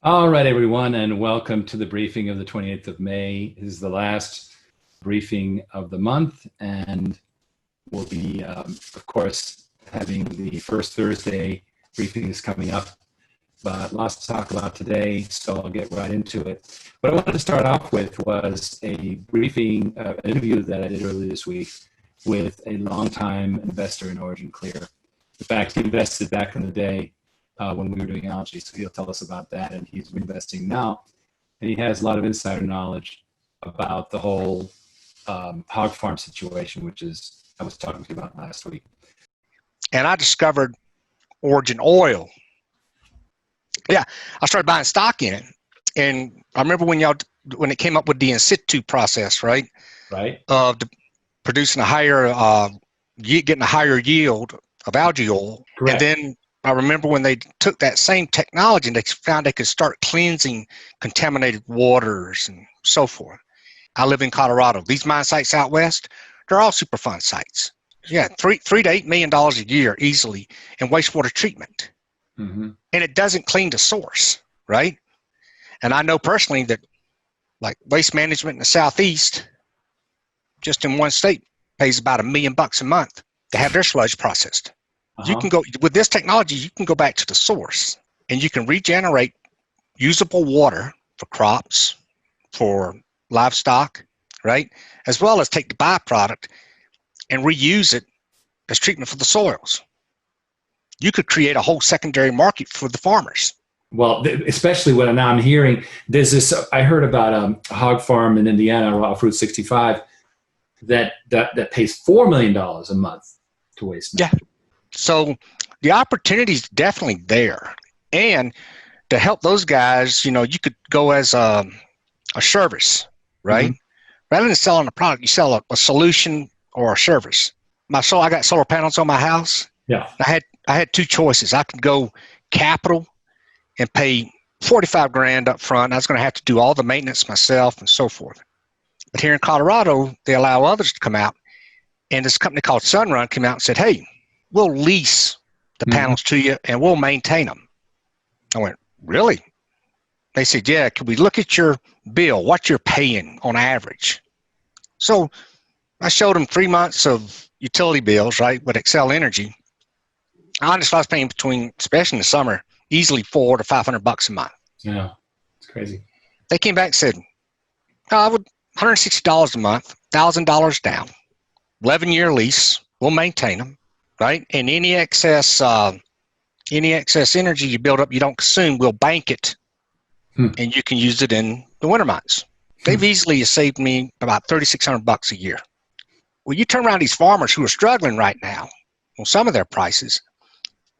All right, everyone, and welcome to the briefing of the 28th of May. This is the last briefing of the month, and we'll be, of course, having the first Thursday briefing is coming up, but lots to talk about today, so I'll get right into it. What I wanted to start off with was a briefing, an interview that I did earlier this week with a longtime investor in OriginClear. In fact, he invested back in the day when we were doing algae, so he'll tell us about that, and he's investing now, and he has a lot of insider knowledge about the whole hog farm situation, which is I was talking to you about last week. And I discovered Origin Oil. Yeah, I started buying stock in it, and I remember when it came up with the in situ process, right? Right. Of producing a higher, getting a higher yield of algae oil, Correct. and then I remember when they took that same technology and they found they could start cleansing contaminated waters and so forth. I live in Colorado. These mine sites out west, they're all Superfund sites. Yeah, $3 to $8 million a year easily in wastewater treatment. Mm-hmm. And it doesn't clean the source, right? And I know personally that like waste management in the Southeast, just in one state, pays about $1 million a month to have their sludge processed. You can go with this technology, you can go back to the source and you can regenerate usable water for crops, for livestock, right? As well as take the byproduct and reuse it as treatment for the soils. You could create a whole secondary market for the farmers. Well, especially when now I'm hearing there's this, I heard about a hog farm in Indiana off Route 65 that pays $4 million a month to waste management. Yeah. So the opportunity is definitely there. And to help those guys, you could go as a service, right? Mm-hmm. Rather than selling a product, you sell a solution or a service. I got solar panels on my house. Yeah. I had two choices. I could go capital and pay $45,000 up front. I was going to have to do all the maintenance myself and so forth. But here in Colorado, they allow others to come out. And this company called Sunrun came out and said, hey, we'll lease the panels to you and we'll maintain them. I went, really? They said, yeah, could we look at your bill, what you're paying on average? So I showed them 3 months of utility bills, right, with Xcel Energy. Honestly, I was paying between, especially in the summer, easily $400 to $500 a month. Yeah, it's crazy. They came back and said, I would $160 a month, $1,000 down, 11-year lease, we'll maintain them. Right, and any excess energy you build up, you don't consume, we'll bank it, and you can use it in the winter months. They've easily saved me about $3,600 a year. Well, you turn around these farmers who are struggling right now on some of their prices,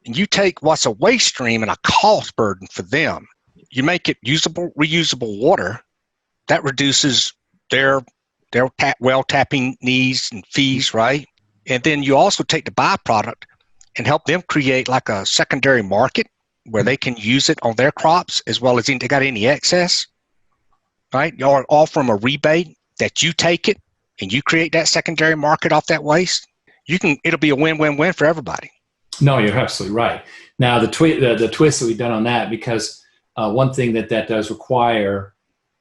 and you take what's a waste stream and a cost burden for them. You make it usable, reusable water that reduces their well tapping needs and fees, right? And then you also take the byproduct and help them create like a secondary market where they can use it on their crops as well as if they got any excess, right? Or offer them a rebate that you take it and you create that secondary market off that waste. It'll be a win-win-win for everybody. No, you're absolutely right. Now the twist that we've done on that, because one thing that does require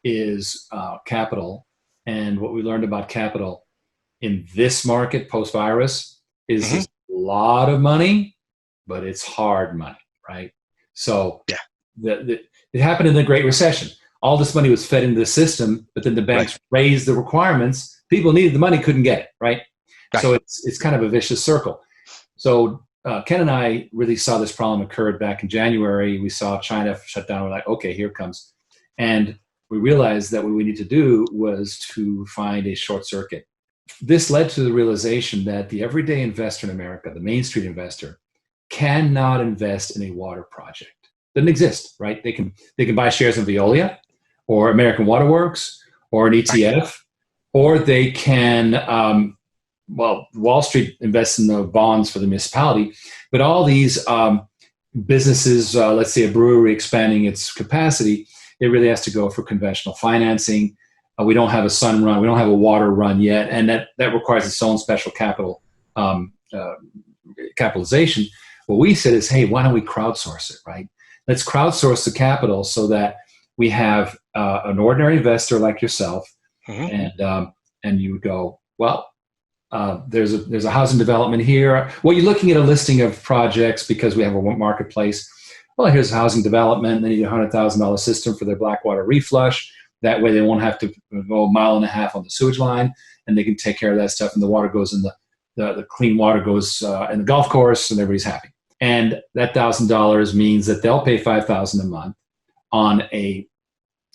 is capital, and what we learned about capital in this market post-virus is a lot of money, but it's hard money, right? So yeah, it happened in the Great Recession. All this money was fed into the system, but then the banks raised the requirements. People needed the money, couldn't get it, right? So it's kind of a vicious circle. So Ken and I really saw this problem occurred back in January. We saw China shut down. We're like, okay, here it comes. And we realized that what we need to do was to find a short circuit. This led to the realization that the everyday investor in America, the Main Street investor, cannot invest in a water project. Doesn't exist, right? They can buy shares in Veolia or American Water Works or an ETF, or they can, Wall Street invests in the bonds for the municipality, but all these businesses, let's say a brewery expanding its capacity, it really has to go for conventional financing. We don't have a sun run. We don't have a water run yet. And that requires its own special capitalization. What we said is, hey, why don't we crowdsource it, right? let's crowdsource the capital so that we have an ordinary investor like yourself, and you would go, well, there's a housing development here. Well, you're looking at a listing of projects because we have a marketplace. Well, here's a housing development. They need a $100,000 system for their black water reflush. That way they won't have to go 1.5 miles on the sewage line, and they can take care of that stuff, and the water goes in the clean water goes in the golf course, and everybody's happy. And that $1,000 means that they'll pay $5,000 a month on a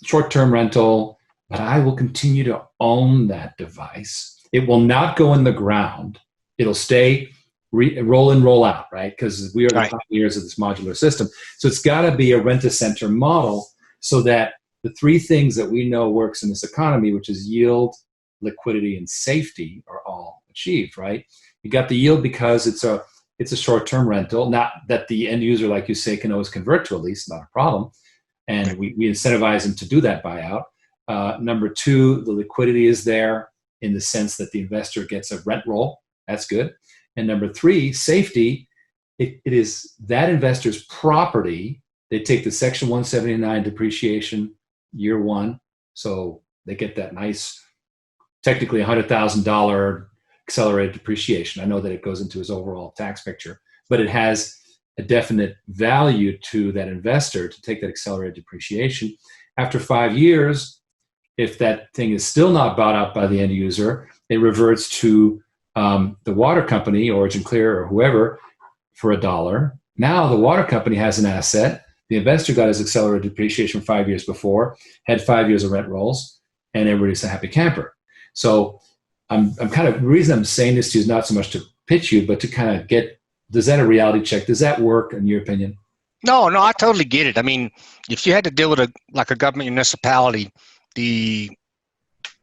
short-term rental, but I will continue to own that device. It will not go in the ground. It'll stay roll in, roll out, right? Because we are the pioneers of this modular system. So it's got to be a rent-a-center model so that the three things that we know works in this economy, which is yield, liquidity, and safety, are all achieved, right? You got the yield because it's a short-term rental, not that the end user, like you say, can always convert to a lease, not a problem. And we incentivize them to do that buyout. Number two, the liquidity is there in the sense that the investor gets a rent roll. That's good. And number three, safety. It is that investor's property. They take the Section 179 depreciation year one. So they get that nice, technically $100,000 accelerated depreciation. I know that it goes into his overall tax picture, but it has a definite value to that investor to take that accelerated depreciation. After 5 years, if that thing is still not bought out by the end user, it reverts to the water company, OriginClear or whoever, for $1. Now the water company has an asset. The investor got his accelerated depreciation 5 years before, had 5 years of rent rolls, and everybody's a happy camper. So I'm kind of, the reason I'm saying this to you is not so much to pitch you, but to kind of get, does that a reality check? Does that work in your opinion? No, I totally get it. I mean, if you had to deal with a government municipality, the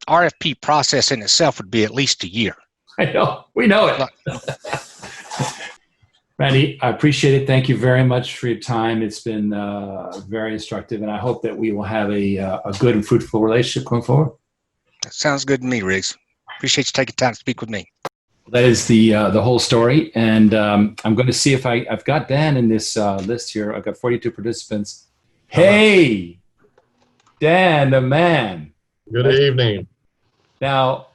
RFP process in itself would be at least a year. I know. We know it. Randy, I appreciate it. Thank you very much for your time. It's been very instructive, and I hope that we will have a good and fruitful relationship going forward. That sounds good to me, Riggs. Appreciate you taking time to speak with me. That is the whole story, and I'm going to see if I've got Dan in this list here. I've got 42 participants. Hey, Dan, the man. Good evening. Now,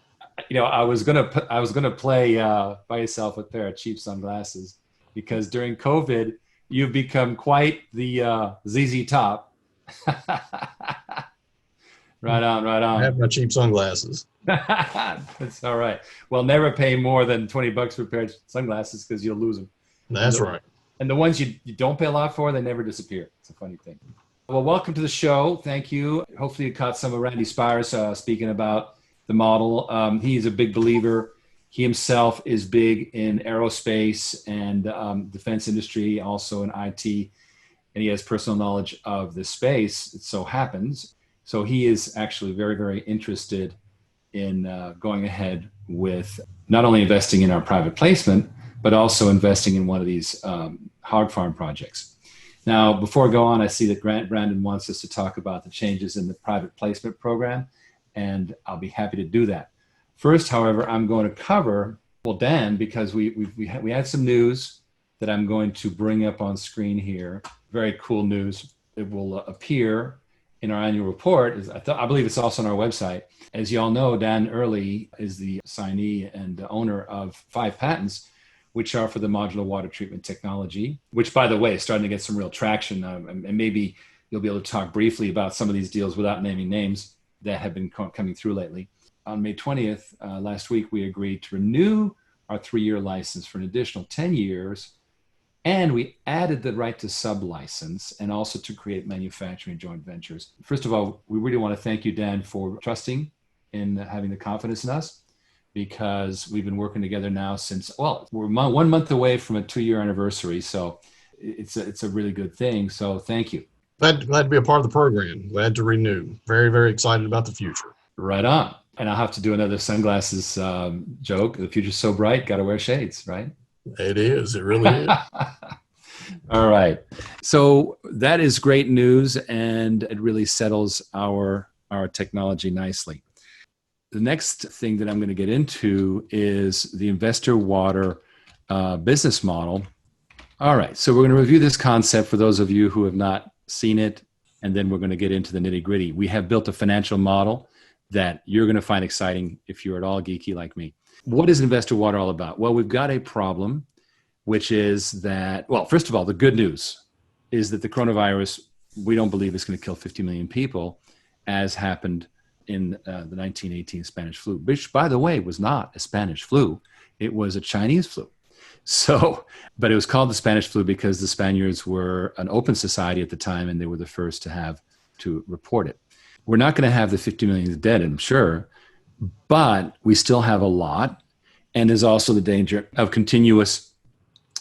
I was gonna play buy yourself a pair of cheap sunglasses, because during COVID you've become quite the ZZ Top. Right on. I have my cheap sunglasses. That's all right. Well, never pay more than $20 for a pair of sunglasses, because you'll lose them. That's right. And the ones you don't pay a lot for, they never disappear. It's a funny thing. Well, welcome to the show. Thank you. Hopefully you caught some of Randy Spires speaking about the model. He's a big believer. He himself is big in aerospace and defense industry, also in IT, and he has personal knowledge of the space. It so happens. So he is actually very, very interested in going ahead with not only investing in our private placement, but also investing in one of these hog farm projects. Now, before I go on, I see that Brandon wants us to talk about the changes in the private placement program, and I'll be happy to do that. First, however, I'm going to cover, well, Dan, because we had some news that I'm going to bring up on screen here. Very cool news. It will appear in our annual report. I believe it's also on our website. As you all know, Dan Early is the assignee and owner of 5 patents, which are for the modular water treatment technology, which, by the way, is starting to get some real traction. And maybe you'll be able to talk briefly about some of these deals without naming names that have been coming through lately. On May 20th, last week, we agreed to renew our 3-year license for an additional 10 years. And we added the right to sub-license and also to create manufacturing joint ventures. First of all, we really want to thank you, Dan, for trusting in having the confidence in us, because we've been working together now since, well, we're 1 month away from a 2-year anniversary. So it's a really good thing. So thank you. Glad to be a part of the program. Glad to renew. Very, very excited about the future. Right on. And I'll have to do another sunglasses joke. The future's so bright, got to wear shades, right? It is. It really is. All right. So that is great news, and it really settles our technology nicely. The next thing that I'm going to get into is the investor water business model. All right. So we're going to review this concept for those of you who have not seen it, and then we're going to get into the nitty gritty. We have built a financial model that you're going to find exciting if you're at all geeky like me. What is Investor Water all about? Well, we've got a problem, which is that, well, first of all, the good news is that the coronavirus, we don't believe is going to kill 50 million people, as happened in the 1918 Spanish flu, which, by the way, was not a Spanish flu. It was a Chinese flu. So, but it was called the Spanish flu because the Spaniards were an open society at the time, and they were the first to report it. We're not going to have the 50 million dead, I'm sure, but we still have a lot. And there's also the danger of continuous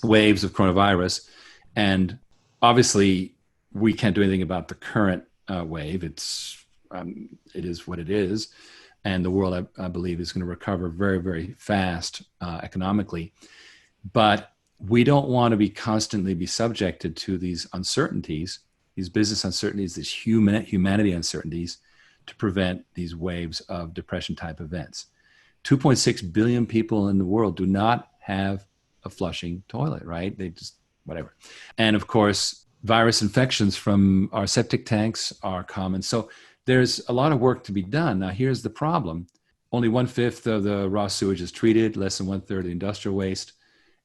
waves of coronavirus. And obviously, we can't do anything about the current wave. It is what it is. And the world, I believe, is going to recover very, very fast economically. But we don't want to constantly be subjected to these uncertainties, these business uncertainties, these humanity uncertainties, to prevent these waves of depression-type events. 2.6 billion people in the world do not have a flushing toilet, right? They just, whatever. And of course, virus infections from our septic tanks are common. So there's a lot of work to be done. Now, here's the problem. Only 1/5 of the raw sewage is treated, less than 1/3 of the industrial waste.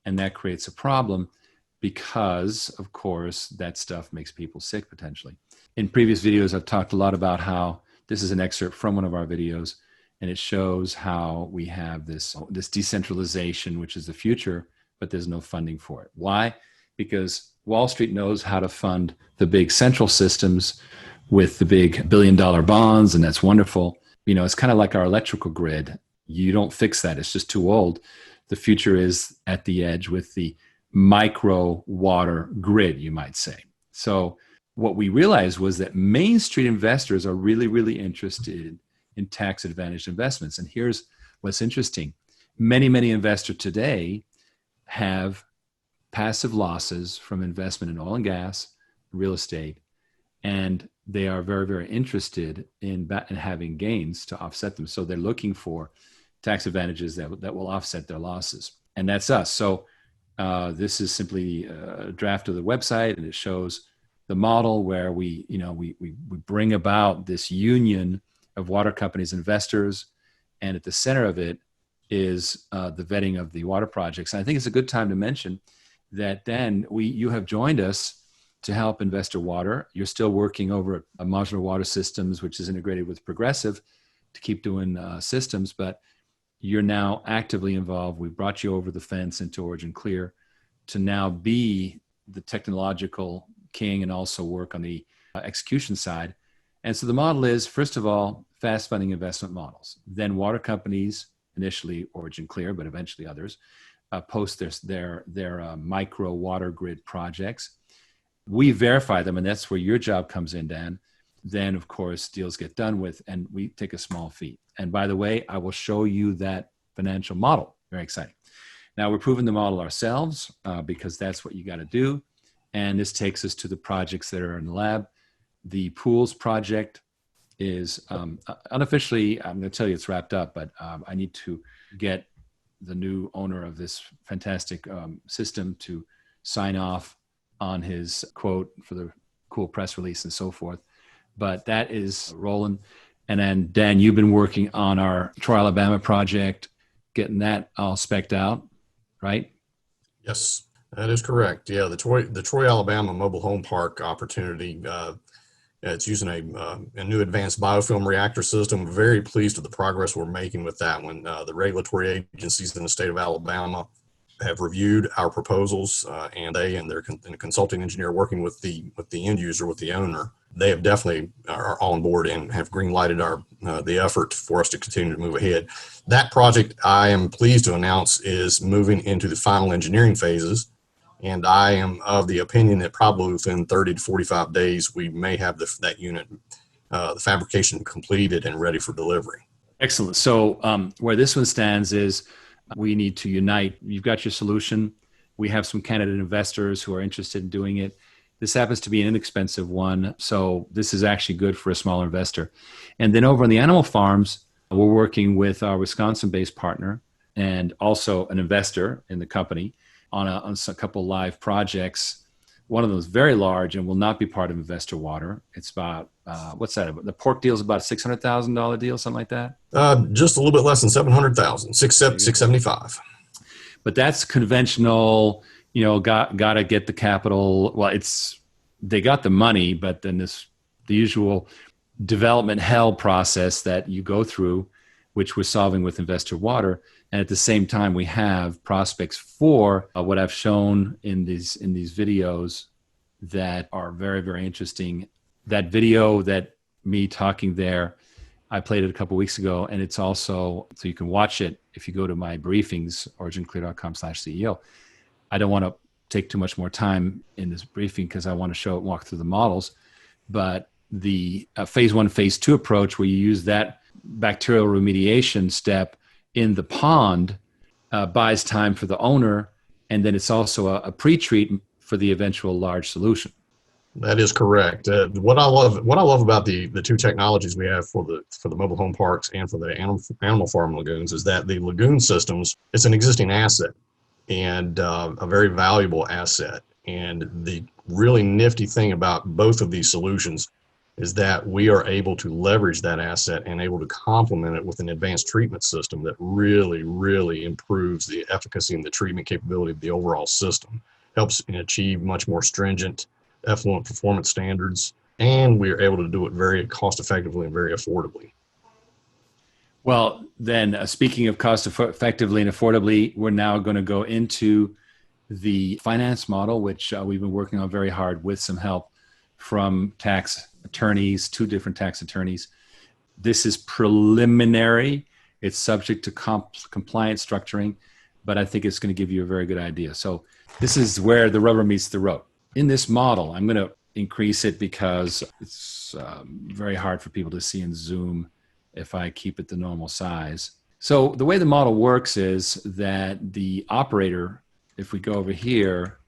And that creates a problem because, of course, that stuff makes people sick potentially. In previous videos, I've talked a lot about how, this is an excerpt from one of our videos, and it shows how we have this decentralization, which is the future, but there's no funding for it. Why? Because Wall Street knows how to fund the big central systems with the big billion-dollar bonds, and that's wonderful. You know, it's kind of like our electrical grid. You don't fix that. It's just too old. The future is at the edge with the micro water grid, you might say. So what we realized was that Main Street investors are really, really interested in tax-advantaged investments. And here's what's interesting. Many, many investors today have passive losses from investment in oil and gas, real estate, and they are very, very interested in having gains to offset them. So they're looking for tax advantages that will offset their losses. And that's us. So this is simply a draft of the website, and it shows the model where we bring about this union of water companies, investors, and at the center of it is the vetting of the water projects. And I think it's a good time to mention that, Dan, you have joined us to help Investor Water. You're still working over at Modular Water Systems, which is integrated with Progressive to keep doing systems, but you're now actively involved. We brought you over the fence into OriginClear to now be the technological king and also work on the execution side. And so the model is, first of all, fast funding investment models. Then water companies, initially OriginClear, but eventually others, post their micro water grid projects. We verify them, and that's where your job comes in, Dan. Then, of course, deals get done with, and we take a small fee. And by the way, I will show you that financial model. Very exciting. Now, we're proving the model ourselves because that's what you got to do. And this takes us to the projects that are in the lab. The pools project is unofficially, I'm going to tell you it's wrapped up, but I need to get the new owner of this fantastic system to sign off on his quote for the cool press release and so forth. But that is rolling. And then, Dan, you've been working on our Troy, Alabama project, getting that all spec'd out, right? Yes, that is correct. Yeah, the Troy, Alabama mobile home park opportunity, it's using a new advanced biofilm reactor system. We're very pleased with the progress we're making with that one. The regulatory agencies in the state of Alabama have reviewed our proposals, and they and their consulting engineer working with the end user, with the owner, they have definitely are on board and have green lighted the effort for us to continue to move ahead. That project, I am pleased to announce, is moving into the final engineering phases, and I am of the opinion that probably within 30 to 45 days we may have that unit, the fabrication completed and ready for delivery. Excellent. So where this one stands is we need to unite. You've got your solution. We have some candidate investors who are interested in doing it. This happens to be an inexpensive one, so this is actually good for a smaller investor. And then over on the animal farms, we're working with our Wisconsin-based partner and also an investor in the company on a couple live projects. One of them is very large and will not be part of Investor Water. It's about, what's that? The pork deal is about a $600,000 deal, something like that? Just a little bit less than 700,000, 675. But that's conventional, got to get the capital. Well, they got the money, but then the usual development hell process that you go through, which we're solving with Investor Water. And at the same time, we have prospects for what I've shown in these videos that are very, very interesting. That video that me talking there, I played it a couple of weeks ago, and it's also, so you can watch it if you go to my briefings, originclear.com/CEO. I don't want to take too much more time in this briefing because I want to walk through the models, but the phase 1, phase 2 approach where you use that bacterial remediation step in the pond buys time for the owner, and then it's also a pre-treat for the eventual large solution. That is correct. What I love about the two technologies we have for the mobile home parks and for the animal farm lagoons is that the lagoon systems, it's an existing asset and a very valuable asset. And the really nifty thing about both of these solutions is that we are able to leverage that asset and able to complement it with an advanced treatment system that really, really improves the efficacy and the treatment capability of the overall system, helps achieve much more stringent effluent performance standards, and we are able to do it very cost effectively and very affordably. Well, then speaking of cost effectively and affordably, we're now going to go into the finance model, which we've been working on very hard with some help from tax attorneys, 2 different tax attorneys. This is preliminary. It's subject to compliance structuring, but I think it's going to give you a very good idea. So this is where the rubber meets the road. In this model, I'm going to increase it because it's very hard for people to see in Zoom if I keep it the normal size. So the way the model works is that the operator, if we go over here,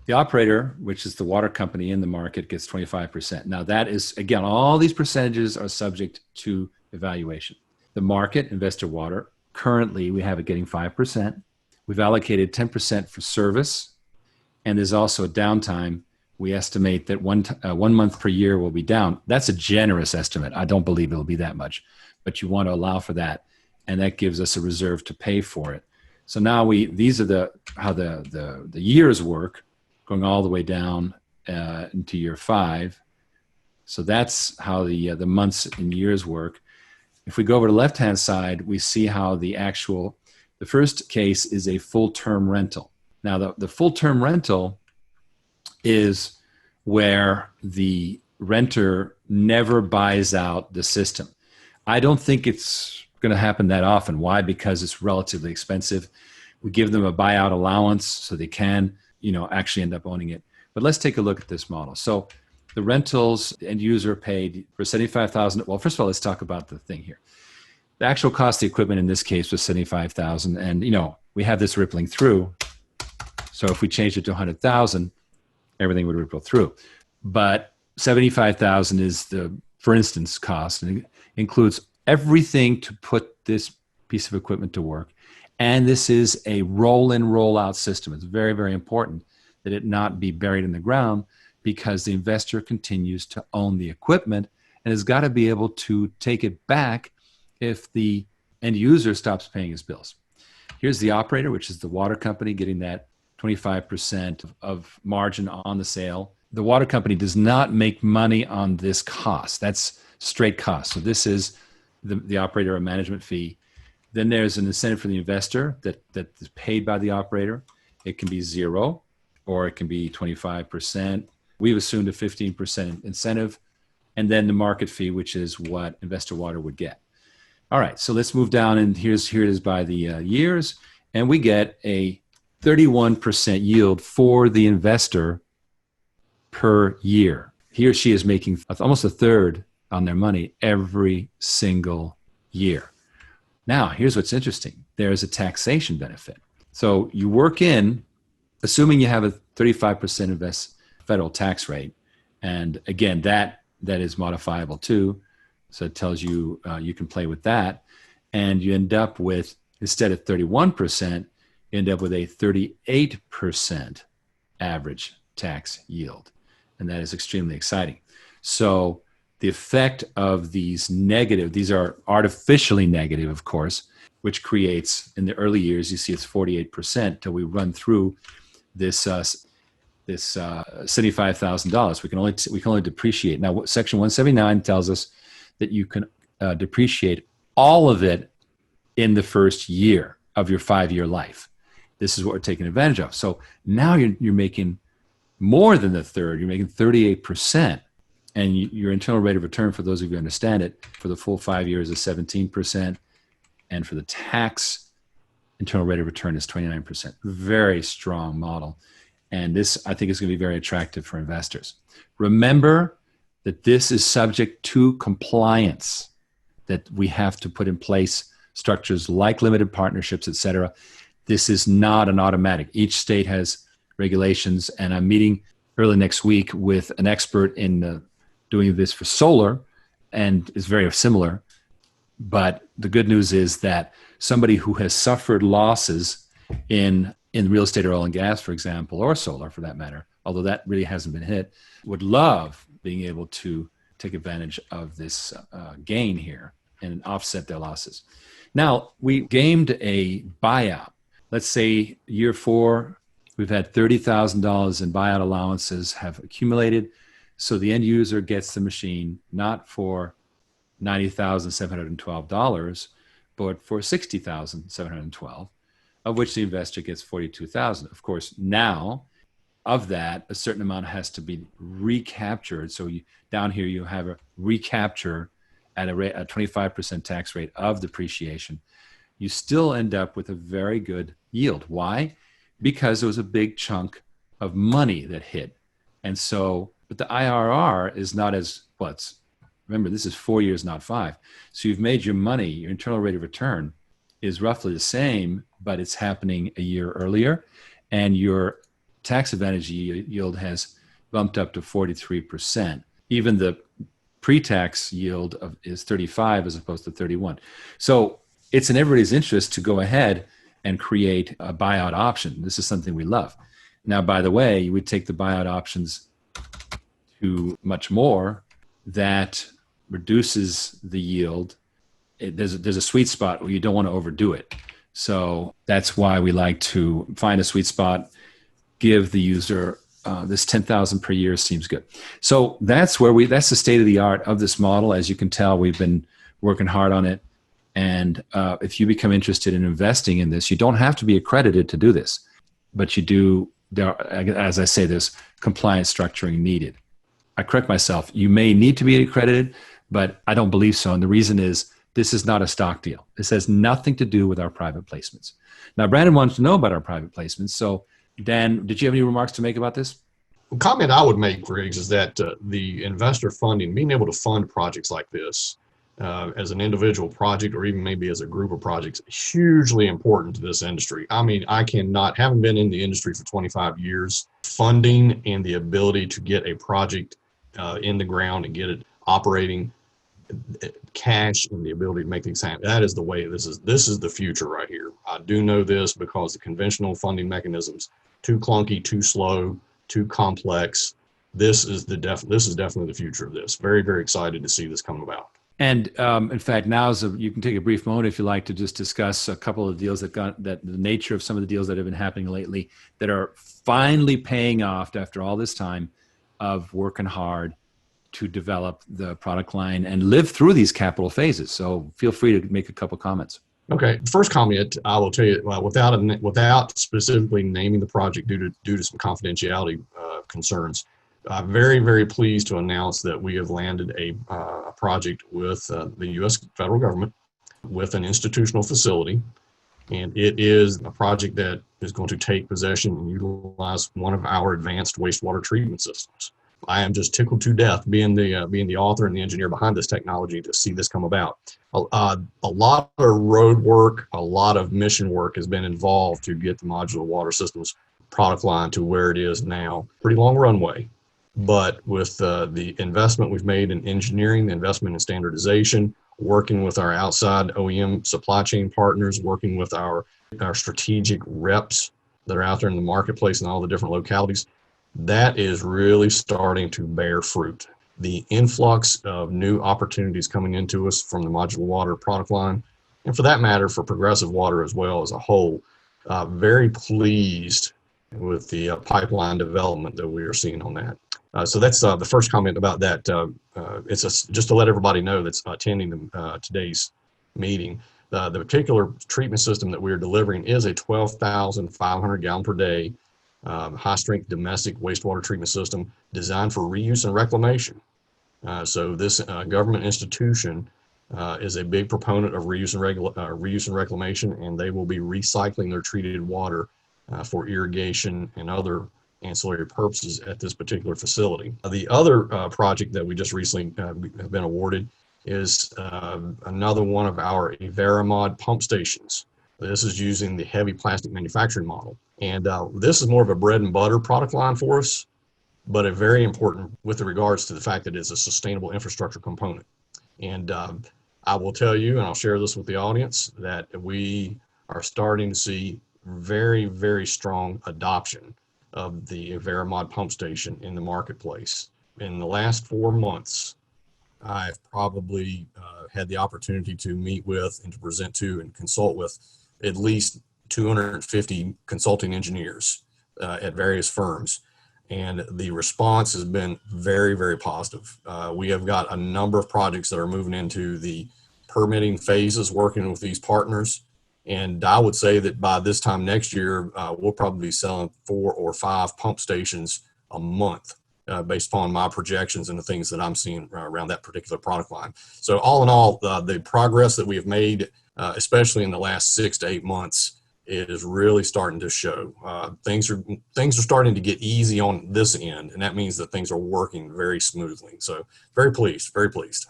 the operator, which is the water company in the market, gets 25%. Now that is, again, all these percentages are subject to evaluation. The market, Investor Water, currently we have it getting 5%. We've allocated 10% for service, and there's also a downtime. We estimate that one month per year will be down. That's a generous estimate. I don't believe it'll be that much, but you want to allow for that, and that gives us a reserve to pay for it. So now these are how the years work, going all the way down into year 5. So that's how the months and years work. If we go over to the left-hand side, we see how the first case is a full-term rental. Now, the full-term rental is where the renter never buys out the system. I don't think it's going to happen that often. Why? Because it's relatively expensive. We give them a buyout allowance so they can actually end up owning it. But let's take a look at this model. So the rentals, the end user paid for $75,000. Well, first of all, let's talk about the thing here. The actual cost of the equipment in this case was $75,000. And, we have this rippling through. So if we changed it to $100,000, everything would ripple through. But $75,000 is the, for instance, cost. And it includes everything to put this piece of equipment to work. And this is a roll-in, roll-out system. It's very, very important that it not be buried in the ground because the investor continues to own the equipment and has got to be able to take it back if the end user stops paying his bills. Here's the operator, which is the water company, getting that 25% of margin on the sale. The water company does not make money on this cost. That's straight cost. So this is the operator a management fee. Then there's an incentive for the investor that is paid by the operator. It can be 0 or it can be 25%. We've assumed a 15% incentive. And then the market fee, which is what Investor Water would get. All right, so let's move down, and here it is by the years. And we get a 31% yield for the investor per year. He or she is making almost a third on their money every single year. Now, here's what's interesting. There's a taxation benefit. So you work in, assuming you have a 35% federal tax rate, and again, that is modifiable too. So it tells you you can play with that, and you end up with, instead of 31%, end up with a 38% average tax yield. And that is extremely exciting. So the effect of these are artificially negative, of course, which creates, in the early years, you see it's 48% till we run through this $75,000. We can only depreciate. Now, Section 179 tells us that you can depreciate all of it in the first year of your 5-year life. This is what we're taking advantage of. So now you're making more than the third. You're making 38%. And your internal rate of return, for those of you who understand it, for the full 5 years is 17%. And for the tax, internal rate of return is 29%. Very strong model. And this, I think, is going to be very attractive for investors. Remember that this is subject to compliance, that we have to put in place structures like limited partnerships, et cetera. This is not an automatic. Each state has regulations, and I'm meeting early next week with an expert in doing this for solar, and it's very similar. But the good news is that somebody who has suffered losses in real estate or oil and gas, for example, or solar for that matter, although that really hasn't been hit, would love being able to take advantage of this gain here and offset their losses. Now, we gamed a buyout. Let's say year 4, we've had $30,000 in buyout allowances have accumulated. So the end user gets the machine not for $90,712, but for $60,712, of which the investor gets $42,000. Of course, now of that, a certain amount has to be recaptured. So down here, you have a recapture at a 25% tax rate of depreciation. You still end up with a very good yield. Why? Because there was a big chunk of money that hit. And so, but the IRR is not as, remember, this is 4 years, not 5. So you've made your money, your internal rate of return is roughly the same, but it's happening a year earlier. And your tax advantage yield has bumped up to 43%. Even the pre-tax yield is 35 as opposed to 31. So it's in everybody's interest to go ahead and create a buyout option. This is something we love. Now, by the way, you would take the buyout options to much more. That reduces the yield. There's a sweet spot where you don't want to overdo it. So that's why we like to find a sweet spot, give the user this $10,000 per year seems good. So that's the state of the art of this model. As you can tell, we've been working hard on it. And if you become interested in investing in this, you don't have to be accredited to do this, but you do. As I say, there's compliance structuring needed. I correct myself. You may need to be accredited, but I don't believe so. And the reason is this is not a stock deal. This has nothing to do with our private placements. Now, Brandon wants to know about our private placements. So, Dan, did you have any remarks to make about this? The comment I would make, Griggs, is that the investor funding, being able to fund projects like this as an individual project or even maybe as a group of projects, hugely important to this industry. I mean, having been in the industry for 25 years, funding and the ability to get a project in the ground and get it operating, cash and the ability to make things happen, that is the way. This is the future right here. I do know this because the conventional funding mechanisms, too clunky, too slow, too complex. This is definitely the future of this. Very, very excited to see this come about. And in fact, you can take a brief moment if you like to just discuss a couple of deals the nature of some of the deals that have been happening lately that are finally paying off after all this time of working hard to develop the product line and live through these capital phases. So feel free to make a couple comments. Okay. First comment, I will tell you, without specifically naming the project due to some confidentiality concerns, I'm very, very pleased to announce that we have landed a project with the U.S. federal government with an institutional facility. And it is a project that is going to take possession and utilize one of our advanced wastewater treatment systems. I am just tickled to death being the author and the engineer behind this technology to see this come about. A lot of road work, a lot of mission work has been involved to get the Modular Water Systems product line to where it is now. Pretty long runway. But with the investment we've made in engineering, the investment in standardization, working with our outside OEM supply chain partners, working with our our strategic reps that are out there in the marketplace in all the different localities, that is really starting to bear fruit. The influx of new opportunities coming into us from the Modular Water product line, and for that matter, for Progressive Water as well as a whole, very pleased with the pipeline development that we are seeing on that. So that's the first comment about that. Just to let everybody know that's attending today's meeting. The particular treatment system that we're delivering is a 12,500 gallon per day high-strength domestic wastewater treatment system designed for reuse and reclamation. So this government institution is a big proponent of reuse and reclamation, and they will be recycling their treated water for irrigation and other ancillary purposes at this particular facility. The other project that we just recently have been awarded is another one of our Everamod pump stations. This is using the heavy plastic manufacturing model. And this is more of a bread and butter product line for us, but a very important with regards to the fact that it's a sustainable infrastructure component. And I will tell you, and I'll share this with the audience, that we are starting to see very, very strong adoption of the Everamod pump station in the marketplace. In the last 4 months, I've probably had the opportunity to meet with and to present to and consult with at least 250 consulting engineers at various firms. And the response has been very, very positive. We have got a number of projects that are moving into the permitting phases, working with these partners. And I would say that by this time next year, we'll probably be selling 4 or 5 pump stations a month based upon my projections and the things that I'm seeing around that particular product line. So all in all, the progress that we have made, especially in the last 6 to 8 months, is really starting to show. Things are starting to get easy on this end, and that means that things are working very smoothly. So very pleased, very pleased.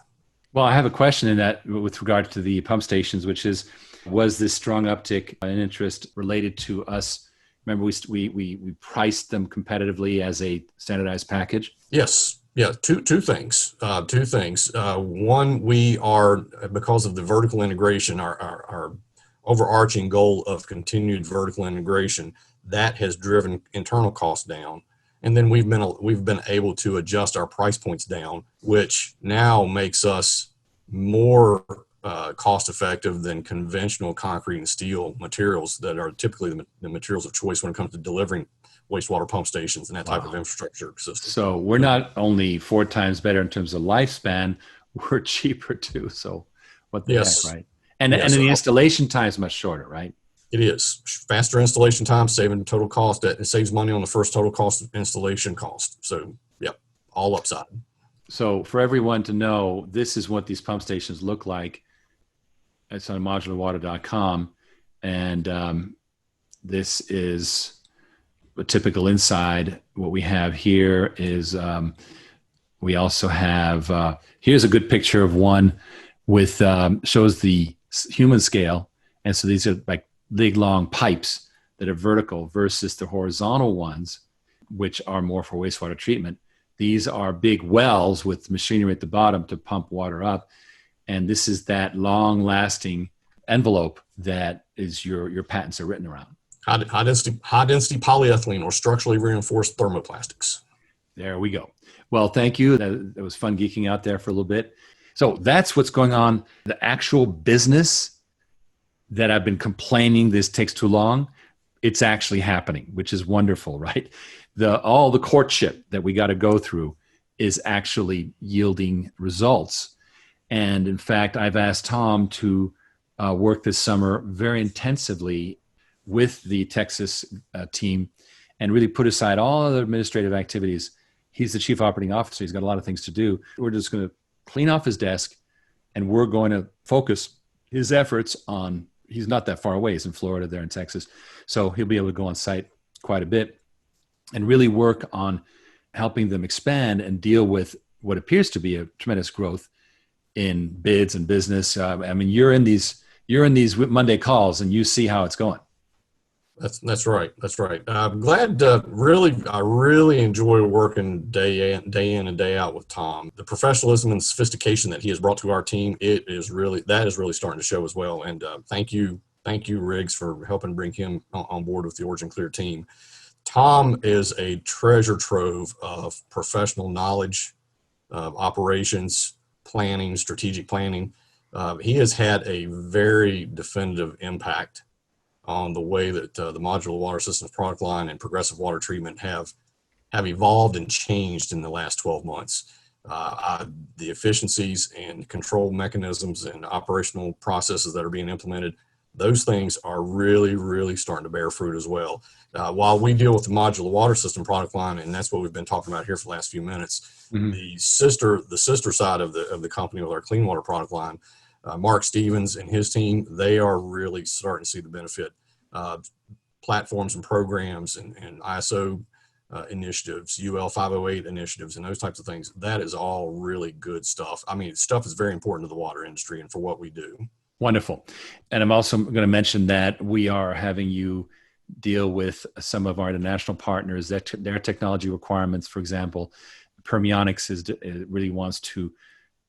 Well, I have a question in that with regard to the pump stations, which is, was this strong uptick in interest related to us? Remember, we priced them competitively as a standardized package? Yes. Yeah. Two things. One, we are, because of the vertical integration, our overarching goal of continued vertical integration, that has driven internal costs down. And then we've been able to adjust our price points down, which now makes us more cost effective than conventional concrete and steel materials that are typically the materials of choice when it comes to delivering wastewater pump stations and that type of infrastructure system. So we're not only 4 times better in terms of lifespan, we're cheaper too. So what the heck, right? And the installation time is much shorter, right? It is. Faster installation time, saving total cost. It saves money on the first total cost of installation cost. So, yeah, all upside. So for everyone to know, this is what these pump stations look like. It's on modularwater.com. And this is a typical inside. What we have here is we also have, here's a good picture of one with, shows the human scale. And so these are like big long pipes that are vertical versus the horizontal ones, which are more for wastewater treatment. These are big wells with machinery at the bottom to pump water up. And this is that long lasting envelope that is your patents are written around. High density polyethylene or structurally reinforced thermoplastics. There we go. Well, thank you. That was fun geeking out there for a little bit. So that's what's going on. The actual business that I've been complaining this takes too long, it's actually happening, which is wonderful, right? All the courtship that we got to go through is actually yielding results. And in fact, I've asked Tom to work this summer very intensively with the Texas team and really put aside all other administrative activities. He's the chief operating officer. He's got a lot of things to do. We're just going to clean off his desk and we're going to focus his efforts on, he's not that far away. He's in Florida, there in Texas. So he'll be able to go on site quite a bit and really work on helping them expand and deal with what appears to be a tremendous growth in bids and business. I mean, you're in these Monday calls and you see how it's going. That's right. That's right. I'm glad. I really enjoy working day in and day out with Tom. The professionalism and sophistication that he has brought to our team, that is really starting to show as well. And thank you Thank you, Riggs, for helping bring him on board with the OriginClear team. Tom is a treasure trove of professional knowledge, operations, planning, strategic planning. He has had a very definitive impact on the way that the Modular Water Systems product line and progressive water treatment have evolved and changed in the last 12 months. The efficiencies and control mechanisms and operational processes that are being implemented, those things are really, really starting to bear fruit as well. While we deal with the Modular Water System product line, and that's what we've been talking about here for the last few minutes, the sister side of the company with our clean water product line, Mark Stevens and his team, they are really starting to see the benefit. Platforms and programs and ISO initiatives, UL 508 initiatives, and those types of things. That is all really good stuff. I mean, stuff is very important to the water industry and for what we do. Wonderful. And I'm also going to mention that we are having you deal with some of our international partners, that their technology requirements. For example, Permionics really wants to,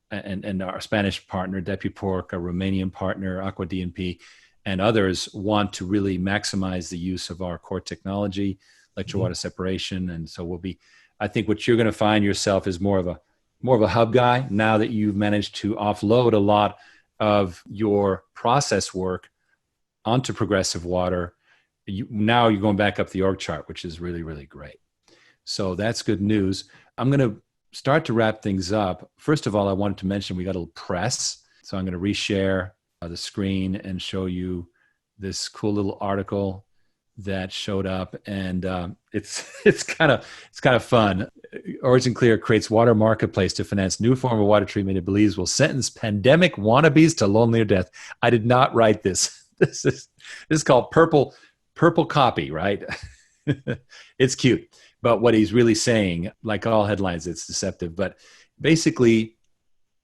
and our Spanish partner, Depupork, our Romanian partner, Aqua DNP, and others want to really maximize the use of our core technology, electric water separation. And so I think what you're going to find yourself is more of a hub guy now that you've managed to offload a lot of your process work onto progressive water. Now you're going back up the org chart, which is really, really great. So that's good news. I'm going to start to wrap things up. First of all, I wanted to mention we got a little press. So I'm going to reshare the screen and show you this cool little article that showed up, and it's kind of fun. OriginClear creates water marketplace to finance new form of water treatment it believes will sentence pandemic wannabes to lonelier death. I did not write this. This is called purple copy, right? It's cute, but what he's really saying, like all headlines, it's deceptive. But basically,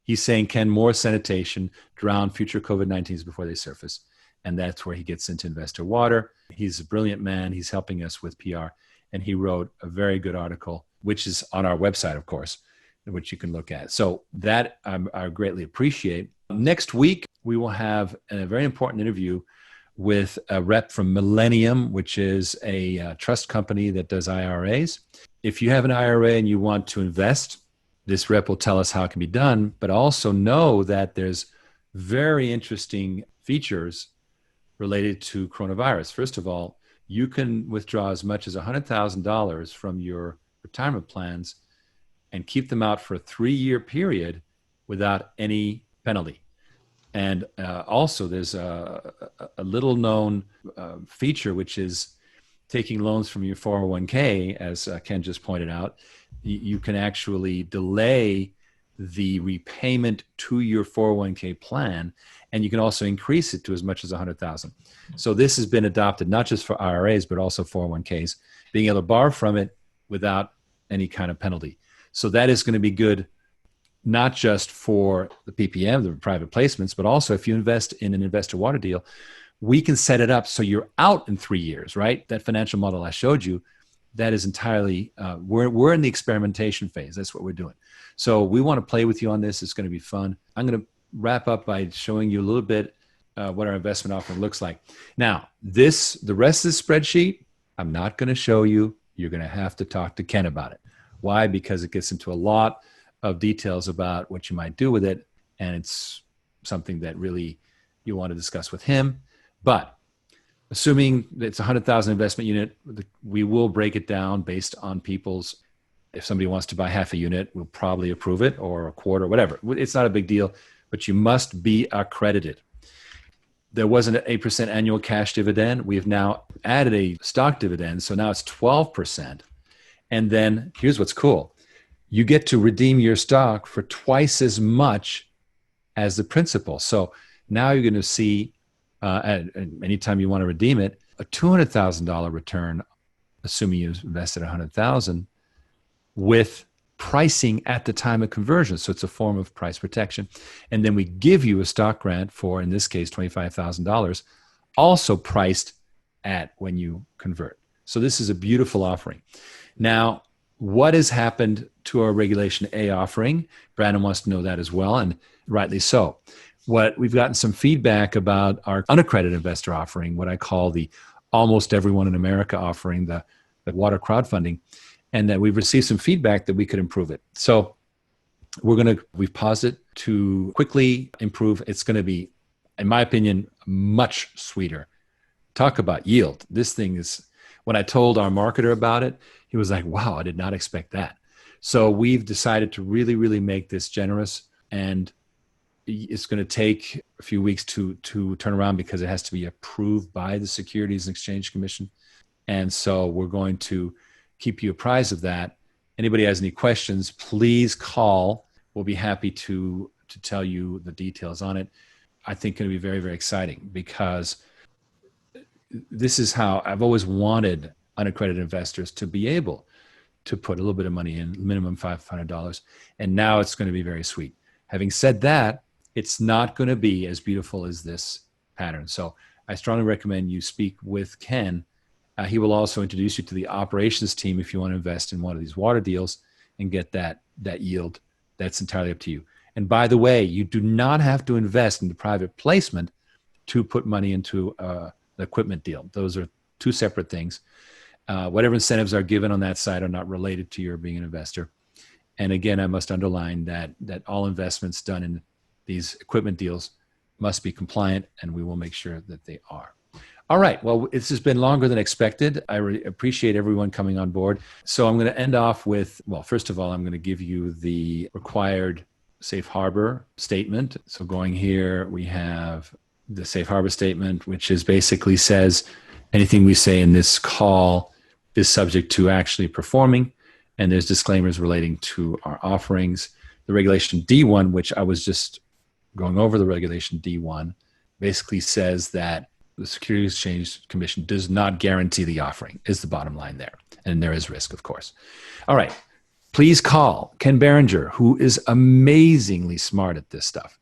he's saying, can more sanitation drown future COVID-19s before they surface? And that's where he gets into investor water. He's a brilliant man. He's helping us with PR. And he wrote a very good article, which is on our website, of course, which you can look at. So that I greatly appreciate. Next week, we will have a very important interview with a rep from Millennium, which is a trust company that does IRAs. If you have an IRA and you want to invest, this rep will tell us how it can be done, but also know that there's very interesting features related to coronavirus. First of all, you can withdraw as much as $100,000 from your retirement plans and keep them out for a 3-year period without any penalty. And also there's a little known feature, which is taking loans from your 401k, as Ken just pointed out. You can actually delay the repayment to your 401k plan, and you can also increase it to as much as $100,000. So this has been adopted not just for IRAs, but also 401ks, being able to borrow from it without any kind of penalty. So that is going to be good, not just for the PPM, the private placements, but also if you invest in an investor water deal, we can set it up so you're out in 3 years, right? That financial model I showed you, that is entirely, we're in the experimentation phase. That's what we're doing. So we want to play with you on this. It's going to be fun. I'm going to wrap up by showing you a little bit what our investment offering looks like. Now, the rest of the spreadsheet, I'm not going to show you. You're going to have to talk to Ken about it. Why? Because it gets into a lot of details about what you might do with it, and it's something that really you want to discuss with him. But assuming it's a 100,000 investment unit, we will break it down based on people's. If somebody wants to buy half a unit, we'll probably approve it, or a quarter, whatever. It's not a big deal, but you must be accredited. There was an 8% annual cash dividend. We have now added a stock dividend, so now it's 12%. And then here's what's cool. You get to redeem your stock for twice as much as the principal. So now you're going to see, anytime you want to redeem it, a $200,000 return, assuming you invested $100,000, with pricing at the time of conversion. So it's a form of price protection. And then we give you a stock grant for, in this case, $25,000, also priced at when you convert. So this is a beautiful offering. Now, what has happened to our Regulation A offering? Brandon wants to know that as well, and rightly so. we've gotten some feedback about our unaccredited investor offering, what I call the almost everyone in America offering, the water crowdfunding, and that we've received some feedback that we could improve it. So we've paused it to quickly improve. It's going to be, in my opinion, much sweeter. Talk about yield. This thing is, when I told our marketer about it, he was like, wow, I did not expect that. So we've decided to really, really make this generous, and it's going to take a few weeks to turn around because it has to be approved by the Securities and Exchange Commission. And so we're going to keep you apprised of that. Anybody has any questions, please call. We'll be happy to tell you the details on it. I think it'll be very, very exciting because this is how I've always wanted unaccredited investors to be able to put a little bit of money in, minimum $500. And now it's going to be very sweet. Having said that, it's not going to be as beautiful as this pattern. So I strongly recommend you speak with Ken. He will also introduce you to the operations team if you want to invest in one of these water deals and get that yield. That's entirely up to you. And by the way, you do not have to invest in the private placement to put money into an equipment deal. Those are two separate things. Whatever incentives are given on that side are not related to your being an investor. And again, I must underline that all investments done in these equipment deals must be compliant, and we will make sure that they are. All right. Well, this has been longer than expected. I really appreciate everyone coming on board. So I'm going to end off with, well, first of all, I'm going to give you the required safe harbor statement. So going here, we have the safe harbor statement, which is basically says anything we say in this call is subject to actually performing. And there's disclaimers relating to our offerings. The regulation D1, which I was just going over, the regulation D1 basically says that the Securities Exchange Commission does not guarantee the offering, is the bottom line there. And there is risk, of course. All right. Please call Ken Berenger, who is amazingly smart at this stuff.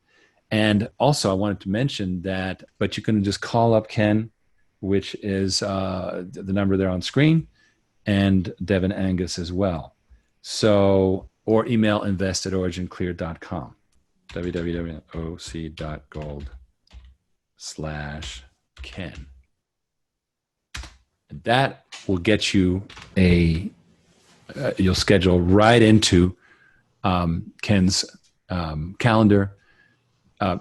And also, I wanted to mention that, but you can just call up Ken, which is the number there on screen, and Devin Angus as well. So, or email invest@originclear.com, www.oc.gold/Ken. And that will get you you'll schedule right into Ken's calendar.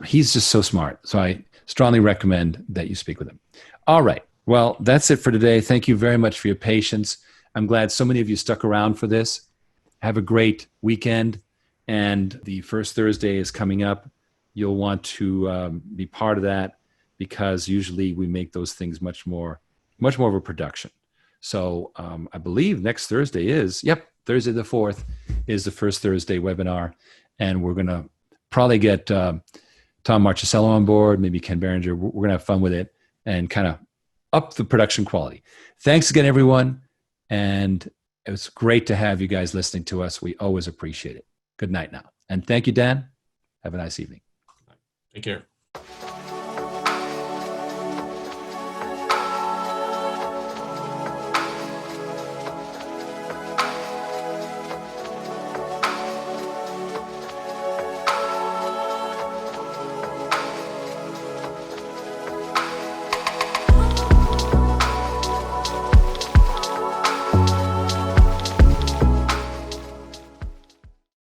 He's just so smart. So I strongly recommend that you speak with him. All right. Well, that's it for today. Thank you very much for your patience. I'm glad so many of you stuck around for this. Have a great weekend. And the first Thursday is coming up. You'll want to be part of that because usually we make those things much more of a production. So I believe next Thursday Thursday the 4th is the first Thursday webinar. And we're going to probably get Tom Marchicello on board, maybe Ken Berenger. We're going to have fun with it and kind of up the production quality. Thanks again, everyone. And it was great to have you guys listening to us. We always appreciate it. Good night now. And thank you, Dan. Have a nice evening. Take care.